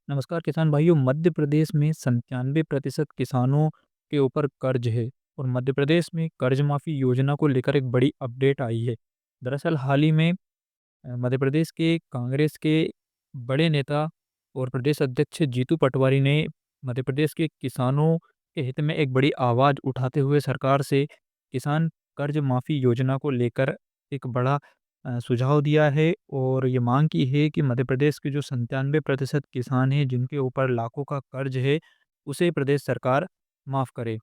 नमस्कार किसान भाइयों। मध्य प्रदेश में 97% किसानों के ऊपर कर्ज है और मध्य प्रदेश में कर्ज माफ़ी योजना को लेकर एक बड़ी अपडेट आई है। दरअसल हाल ही में मध्य प्रदेश के कांग्रेस के बड़े नेता और प्रदेश अध्यक्ष जीतू पटवारी ने मध्य प्रदेश के किसानों के हित में एक बड़ी आवाज़ उठाते हुए सरकार से किसान कर्ज माफ़ी योजना को लेकर एक बड़ा सुझाव दिया है और ये मांग की है कि मध्य प्रदेश के जो 97% किसान हैं जिनके ऊपर लाखों का कर्ज है, उसे प्रदेश सरकार माफ़ करे।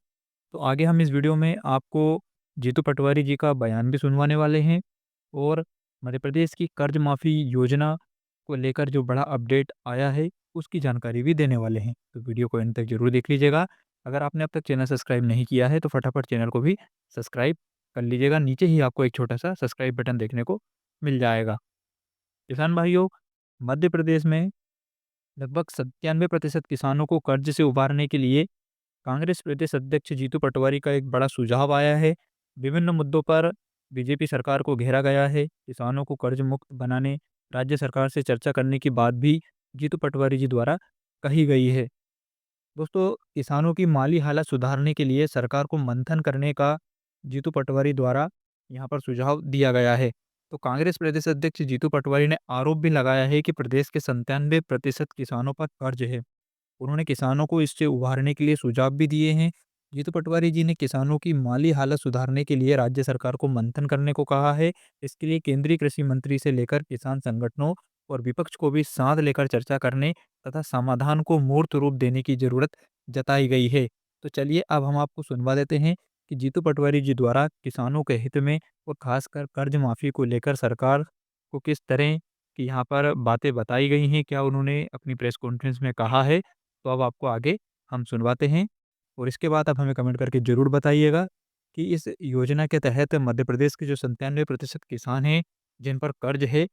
तो आगे हम इस वीडियो में आपको जीतू पटवारी जी का बयान भी सुनवाने वाले हैं और मध्य प्रदेश की कर्ज माफ़ी योजना को लेकर जो बड़ा अपडेट आया है, उसकी जानकारी भी देने वाले हैं। तो वीडियो को एंड तक ज़रूर देख लीजिएगा। अगर आपने अब तक चैनल सब्सक्राइब नहीं किया है, तो फटाफट चैनल को भी सब्सक्राइब कर लीजिएगा। नीचे ही आपको एक छोटा-सा सब्सक्राइब बटन देखने को मिल जाएगा। किसान भाइयों, मध्य प्रदेश में लगभग 97% किसानों को कर्ज से उबारने के लिए कांग्रेस प्रदेश अध्यक्ष जीतू पटवारी का एक बड़ा सुझाव आया है। विभिन्न मुद्दों पर बीजेपी सरकार को घेरा गया है। किसानों को कर्ज मुक्त बनाने राज्य सरकार से चर्चा करने की बात भी जीतू पटवारी जी द्वारा कही गई है। दोस्तों, किसानों की माली हालत सुधारने के लिए सरकार को मंथन करने का जीतू पटवारी द्वारा यहाँ पर सुझाव दिया गया है। तो कांग्रेस प्रदेश अध्यक्ष जीतू पटवारी ने आरोप भी लगाया है कि प्रदेश के 97% किसानों पर कर्ज है। उन्होंने किसानों को इससे उभारने के लिए सुझाव भी दिए हैं। जीतू पटवारी जी ने किसानों की माली हालत सुधारने के लिए राज्य सरकार को मंथन करने को कहा है। इसके लिए केंद्रीय कृषि मंत्री से लेकर किसान संगठनों और विपक्ष को भी साथ लेकर चर्चा करने तथा समाधान को मूर्त रूप देने की जरूरत जताई गई है। तो चलिए अब हम आपको सुनवा देते हैं कि जीतू पटवारी जी द्वारा किसानों के हित में और खासकर कर्ज माफी को लेकर सरकार को किस तरह की यहाँ पर बातें बताई गई हैं, क्या उन्होंने अपनी प्रेस कॉन्फ्रेंस में कहा है। तो अब आपको आगे हम सुनवाते हैं और इसके बाद आप हमें कमेंट करके ज़रूर बताइएगा कि इस योजना के तहत मध्य प्रदेश के जो 97% किसान हैं, जिन पर कर्ज है,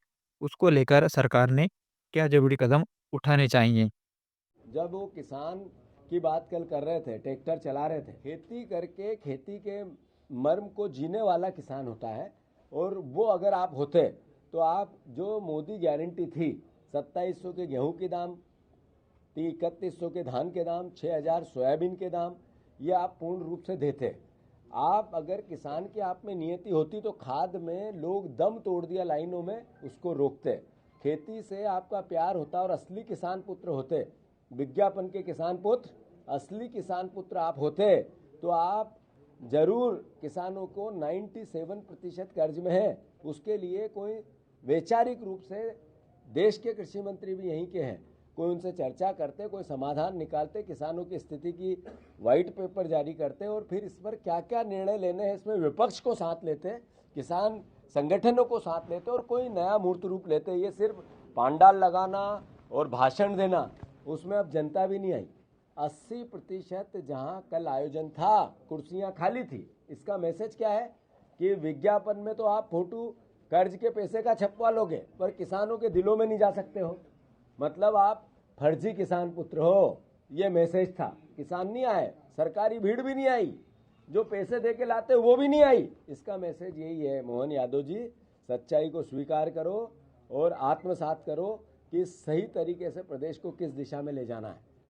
उसको लेकर सरकार ने क्या ज़रूरी कदम उठाने चाहिए। जब वो किसान की बात कल कर रहे थे, ट्रैक्टर चला रहे थे, खेती करके खेती के मर्म को जीने वाला किसान होता है। और वो अगर आप होते तो आप जो मोदी गारंटी थी 2700 के गेहूं के दाम, 3100 के धान के दाम, 6000 सोयाबीन के दाम, ये आप पूर्ण रूप से देते। आप अगर किसान की आप में नियति होती तो खाद में लोग दम तोड़ दिया लाइनों में उसको रोकते। खेती से आपका प्यार होता और असली किसान पुत्र होते, विज्ञापन के किसान पुत्र, असली किसान पुत्र आप होते तो आप जरूर किसानों को 97% कर्ज में है। उसके लिए कोई वैचारिक रूप से देश के कृषि मंत्री भी यहीं के हैं, कोई उनसे चर्चा करते, कोई समाधान निकालते, किसानों की स्थिति की वाइट पेपर जारी करते और फिर इस पर क्या क्या निर्णय लेने हैं इसमें विपक्ष को साथ लेते, किसान संगठनों को साथ लेते और कोई नया मूर्त रूप लेते। ये सिर्फ पांडाल लगाना और भाषण देना, उसमें अब जनता भी नहीं आई। 80% जहां कल आयोजन था कुर्सियां खाली थी। इसका मैसेज क्या है कि विज्ञापन में तो आप फोटो कर्ज के पैसे का छपवा लोगे पर किसानों के दिलों में नहीं जा सकते हो, मतलब आप फर्जी किसान पुत्र हो। ये मैसेज था। किसान नहीं आए, सरकारी भीड़ भी नहीं आई, जो पैसे दे के लाते वो भी नहीं आई। इसका मैसेज यही है, मोहन यादव जी, सच्चाई को स्वीकार करो और आत्मसात करो कि सही तरीके से प्रदेश को किस दिशा में ले जाना है।